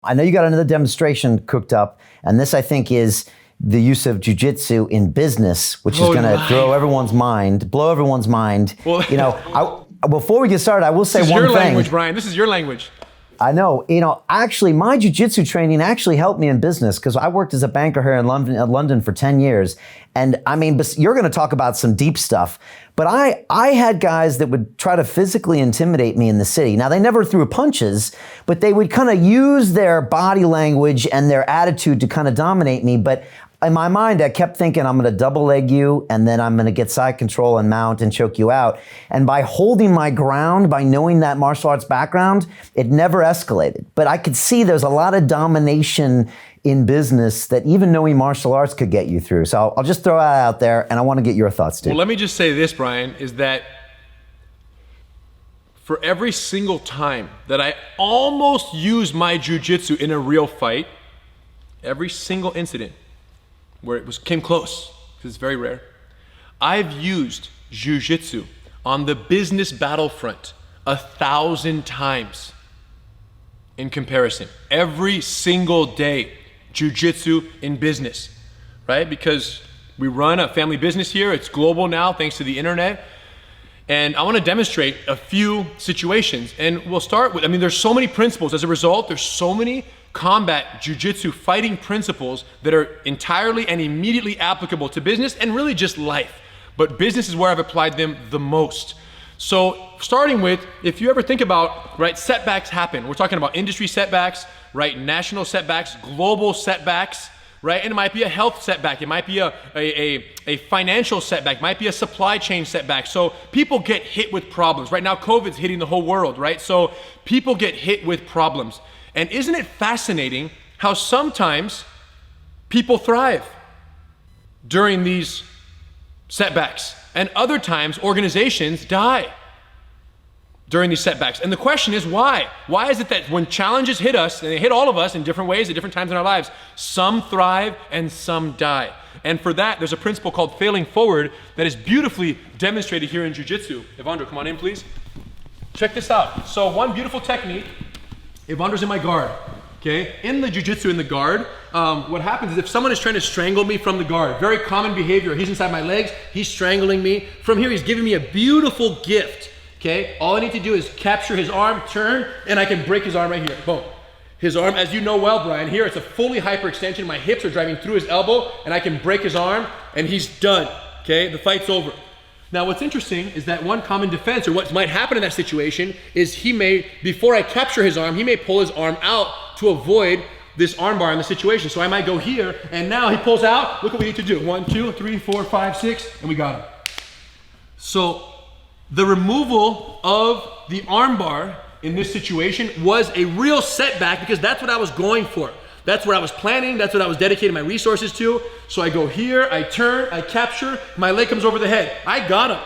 I know you got another demonstration cooked up, and this I think is the use of jiu-jitsu in business, which is going to blow everyone's mind. Well, you know, before we get started, I will say one thing. This is your language, Brian. This is your language. I know. You know, actually, my jiu-jitsu training actually helped me in business because I worked as a banker here in London for 10 years. And I mean, you're going to talk about some deep stuff, but I had guys that would try to physically intimidate me in the city. Now, they never threw punches, but they would kind of use their body language and their attitude to kind of dominate me. But in my mind, I kept thinking, I'm going to double leg you, and then I'm going to get side control and mount and choke you out. And by holding my ground, by knowing that martial arts background, it never escalated. But I could see there's a lot of domination in business that even knowing martial arts could get you through. So I'll just throw that out there, and I want to get your thoughts too. Well, let me just say this, Brian, is that for every single time that I almost used my jiu-jitsu in a real fight, every single incident where it came close, because it's very rare, I've used jiu-jitsu on the business battlefront 1,000 times in comparison. Every single day, jiu-jitsu in business, right? Because we run a family business here. It's global now, thanks to the internet. And I want to demonstrate a few situations. And we'll start with, I mean, there's so many principles. As a result, there's so many combat jiu-jitsu fighting principles that are entirely and immediately applicable to business and really just life. But business is where I've applied them the most. So starting with, if you ever think about, right, setbacks happen. We're talking about industry setbacks, right, national setbacks, global setbacks, right? And it might be a health setback. It might be a financial setback. It might be a supply chain setback. So people get hit with problems. Right now, COVID's hitting the whole world, right? So people get hit with problems. And isn't it fascinating how sometimes people thrive during these setbacks, and other times organizations die during these setbacks? And the question is why? Why is it that when challenges hit us, and they hit all of us in different ways at different times in our lives, some thrive and some die? And for that, there's a principle called failing forward that is beautifully demonstrated here in jiu-jitsu. Evandro, come on in, please. Check this out. So one beautiful technique. Evandro's in my guard, okay? In the jiu-jitsu in the guard, what happens is if someone is trying to strangle me from the guard, very common behavior, he's inside my legs, he's strangling me. From here, he's giving me a beautiful gift, okay? All I need to do is capture his arm, turn, and I can break his arm right here, boom. His arm, as you know well, Brian, here it's a fully hyperextension. My hips are driving through his elbow, and I can break his arm, and he's done, okay? The fight's over. Now, what's interesting is that one common defense, or what might happen in that situation, is he may, before I capture his arm, he may pull his arm out to avoid this armbar in the situation. So I might go here, and now he pulls out. Look what we need to do. 1, 2, 3, 4, 5, 6, and we got him. So the removal of the armbar in this situation was a real setback because that's what I was going for. That's what I was planning. That's what I was dedicating my resources to. So I go here, I turn, I capture, my leg comes over the head. I got him.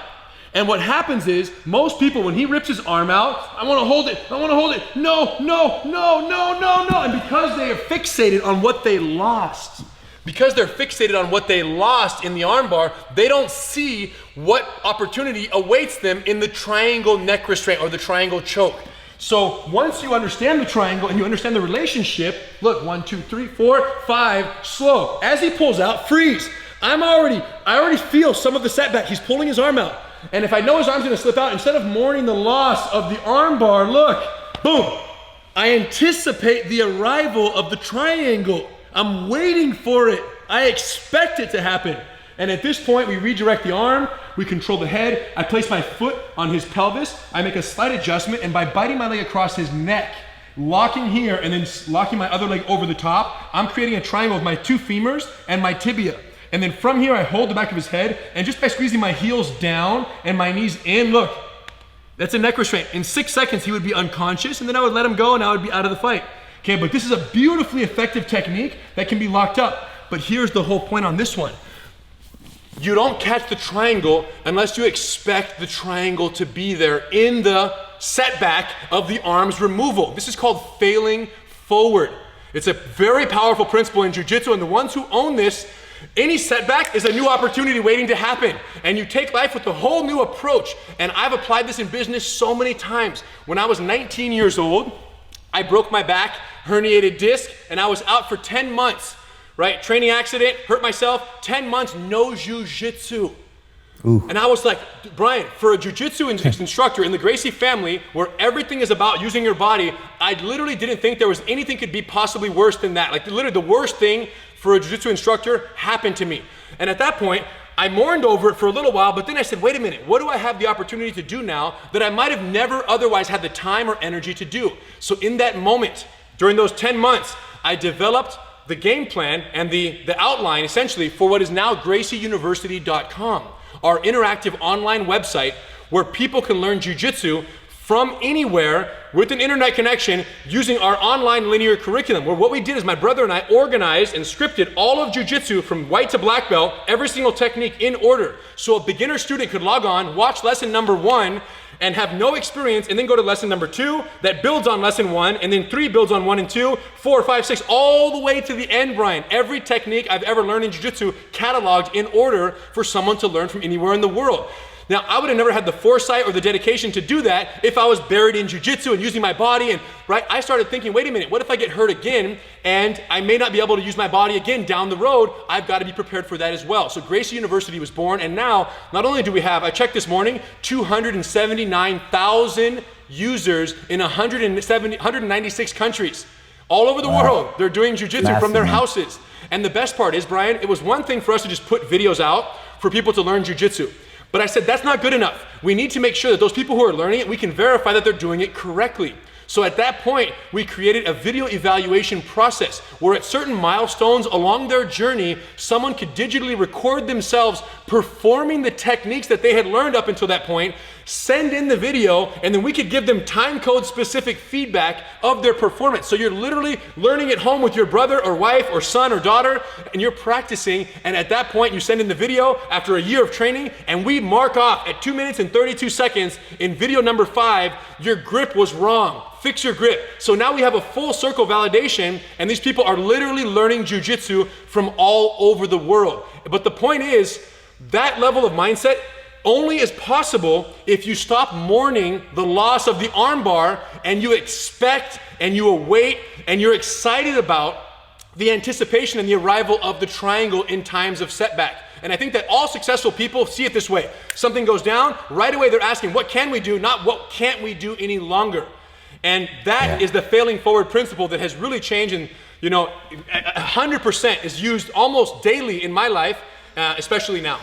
And what happens is, most people, when he rips his arm out, I want to hold it, I want to hold it. No, no, no, no, no, no. And because they are fixated on what they lost, because they're fixated on what they lost in the armbar, they don't see what opportunity awaits them in the triangle neck restraint or the triangle choke. So once you understand the triangle and you understand the relationship, look, 1, 2, 3, 4, 5, slow. As he pulls out, freeze. I already feel some of the setback. He's pulling his arm out. And if I know his arm's gonna slip out, instead of mourning the loss of the arm bar, look, boom. I anticipate the arrival of the triangle. I'm waiting for it. I expect it to happen. And at this point, we redirect the arm, we control the head, I place my foot on his pelvis, I make a slight adjustment, and by biting my leg across his neck, locking here, and then locking my other leg over the top, I'm creating a triangle with my 2 femurs and my tibia. And then from here, I hold the back of his head, and just by squeezing my heels down and my knees in, look, that's a neck restraint. In 6 seconds, he would be unconscious, and then I would let him go, and I would be out of the fight. Okay, but this is a beautifully effective technique that can be locked up. But here's the whole point on this one. You don't catch the triangle unless you expect the triangle to be there in the setback of the arm's removal. This is called failing forward. It's a very powerful principle in jiu-jitsu, and the ones who own this, any setback is a new opportunity waiting to happen. And you take life with a whole new approach. And I've applied this in business so many times. When I was 19 years old, I broke my back, herniated disc, and I was out for 10 months, right? Training accident, hurt myself, 10 months, no jiu-jitsu. And I was like, Brian, for a jiu-jitsu instructor in the Gracie family, where everything is about using your body, I literally didn't think there was anything could be possibly worse than that. Like literally the worst thing for a jiu-jitsu instructor happened to me. And at that point, I mourned over it for a little while, but then I said, wait a minute, what do I have the opportunity to do now that I might have never otherwise had the time or energy to do? So in that moment, during those 10 months, I developed the game plan and the outline essentially for what is now GracieUniversity.com, our interactive online website where people can learn jiu-jitsu from anywhere with an internet connection using our online linear curriculum, where what we did is my brother and I organized and scripted all of jiu-jitsu from white to black belt, every single technique in order. So a beginner student could log on, watch lesson number 1, and have no experience, and then go to lesson number 2 that builds on lesson 1, and then 3 builds on 1 and 2, 4, 5, 6, all the way to the end, Brian. Every technique I've ever learned in jiu-jitsu cataloged in order for someone to learn from anywhere in the world. Now, I would have never had the foresight or the dedication to do that if I was buried in jiu-jitsu and using my body. And right, I started thinking, wait a minute, what if I get hurt again and I may not be able to use my body again down the road? I've got to be prepared for that as well. So Gracie University was born, and now not only do we have, I checked this morning, 279,000 users in 196 countries. All over the world, they're doing jiu-jitsu from their houses. And the best part is, Brian, it was one thing for us to just put videos out for people to learn jiu-jitsu. But I said, that's not good enough. We need to make sure that those people who are learning it, we can verify that they're doing it correctly. So at that point, we created a video evaluation process where at certain milestones along their journey, someone could digitally record themselves performing the techniques that they had learned up until that point, send in the video, and then we could give them time code specific feedback of their performance. So you're literally learning at home with your brother or wife or son or daughter, and you're practicing, and at that point you send in the video after a year of training, and we mark off at 2 minutes and 32 seconds in video number 5, your grip was wrong. Fix your grip. So now we have a full circle validation, and these people are literally learning jiu-jitsu from all over the world. But the point is, that level of mindset only is possible if you stop mourning the loss of the armbar and you expect and you await and you're excited about the anticipation and the arrival of the triangle in times of setback. And I think that all successful people see it this way. Something goes down, right away they're asking, what can we do? Not what can't we do any longer? And that is the failing forward principle that has really changed, and 100% is used almost daily in my life, especially now.